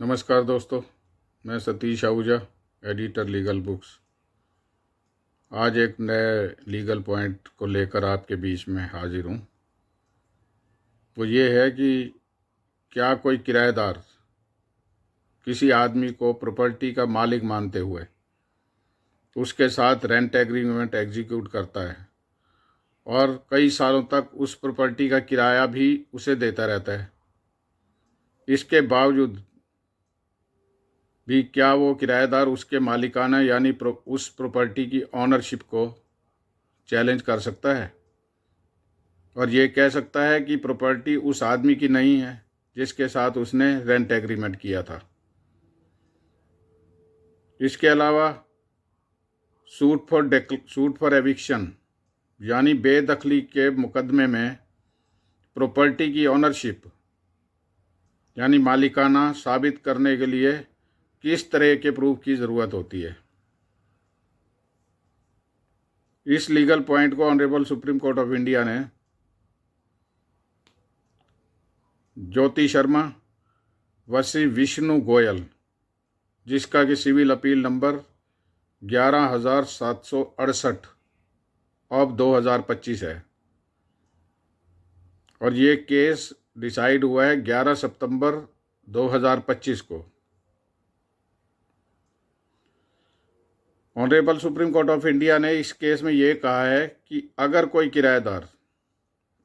नमस्कार दोस्तों, मैं Satish Ahuja, editor legal books. आज एक नए लीगल पॉइंट को लेकर आपके बीच में हाजिर हूँ। वो ये है कि क्या कोई किराएदार किसी आदमी को प्रॉपर्टी का मालिक मानते हुए उसके साथ रेंट एग्रीमेंट एग्जीक्यूट करता है और कई सालों तक उस प्रॉपर्टी का किराया भी उसे देता रहता है, इसके बावजूद भी क्या वो किराएदार उसके मालिकाना यानी उस प्रॉपर्टी की ऑनरशिप को चैलेंज कर सकता है और ये कह सकता है कि प्रॉपर्टी उस आदमी की नहीं है जिसके साथ उसने रेंट एग्रीमेंट किया था। इसके अलावा सूट फॉर एविक्शन यानी बेदखली के मुकदमे में प्रॉपर्टी की ऑनरशिप यानी मालिकाना साबित करने के लिए किस तरह के प्रूफ की ज़रूरत होती है। इस लीगल पॉइंट को honourable supreme court of India ने ज्योति शर्मा वसी विष्णु गोयल, जिसका कि सिविल अपील नंबर 11,768 ऑफ 2025 है और ये केस डिसाइड हुआ है 11 सितंबर 2025 को। Honourable supreme court of India ने इस केस में ये कहा है कि अगर कोई किराएदार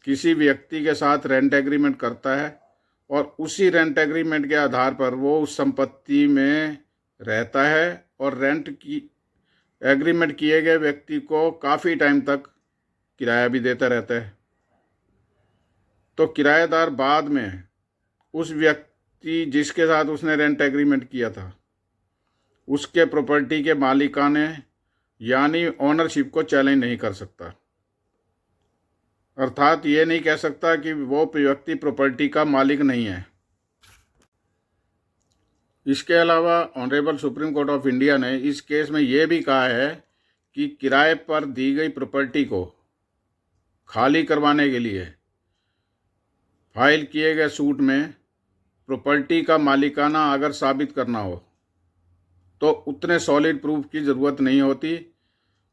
किसी व्यक्ति के साथ रेंट एग्रीमेंट करता है और उसी रेंट एग्रीमेंट के आधार पर वो उस संपत्ति में रहता है और रेंट की एग्रीमेंट किए गए व्यक्ति को काफ़ी टाइम तक किराया भी देता रहता है, तो किराएदार बाद में उस व्यक्ति जिसके साथ उसने रेंट एग्रीमेंट किया था उसके प्रॉपर्टी के मालिकाने यानी ओनरशिप को चैलेंज नहीं कर सकता। अर्थात ये नहीं कह सकता कि वो व्यक्ति प्रॉपर्टी का मालिक नहीं है। इसके अलावा honourable supreme court of India ने इस केस में ये भी कहा है कि किराए पर दी गई प्रॉपर्टी को खाली करवाने के लिए फाइल किए गए सूट में प्रॉपर्टी का मालिकाना अगर साबित करना हो तो उतने सॉलिड प्रूफ की ज़रूरत नहीं होती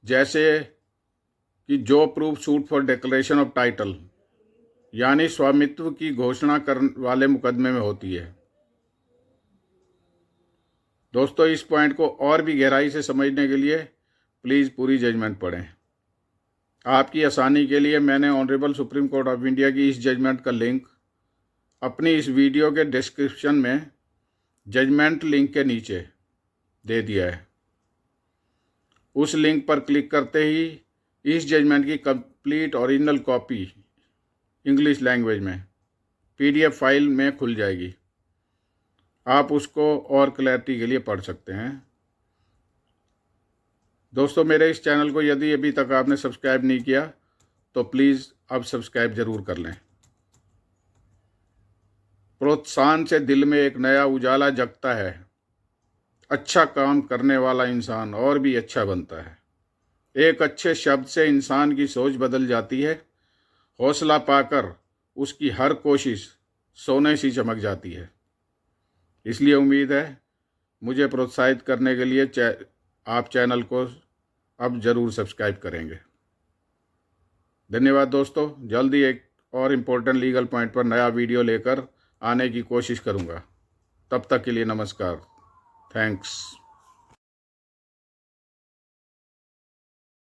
जैसे कि जो proof suit for declaration of title यानी स्वामित्व की घोषणा करने वाले मुकदमे में होती है। दोस्तों, इस पॉइंट को और भी गहराई से समझने के लिए प्लीज़ पूरी जजमेंट पढ़ें। आपकी आसानी के लिए मैंने honourable supreme court of India की इस जजमेंट का लिंक अपनी इस वीडियो के डिस्क्रिप्शन में जजमेंट लिंक के नीचे दे दिया है। उस लिंक पर क्लिक करते ही इस जजमेंट की complete original copy English language में PDF फाइल में खुल जाएगी। आप उसको और क्लैरिटी के लिए पढ़ सकते हैं। दोस्तों, मेरे इस चैनल को यदि अभी तक आपने सब्सक्राइब नहीं किया तो प्लीज़ अब सब्सक्राइब ज़रूर कर लें। प्रोत्साहन से दिल में एक नया उजाला जगता है, अच्छा काम करने वाला इंसान और भी अच्छा बनता है। एक अच्छे शब्द से इंसान की सोच बदल जाती है, हौसला पाकर उसकी हर कोशिश सोने सी चमक जाती है। इसलिए उम्मीद है मुझे प्रोत्साहित करने के लिए आप चैनल को अब ज़रूर सब्सक्राइब करेंगे। धन्यवाद दोस्तों। जल्दी एक और इम्पोर्टेंट लीगल पॉइंट पर नया वीडियो लेकर आने की कोशिश करूँगा। तब तक के लिए नमस्कार। थैंक्स।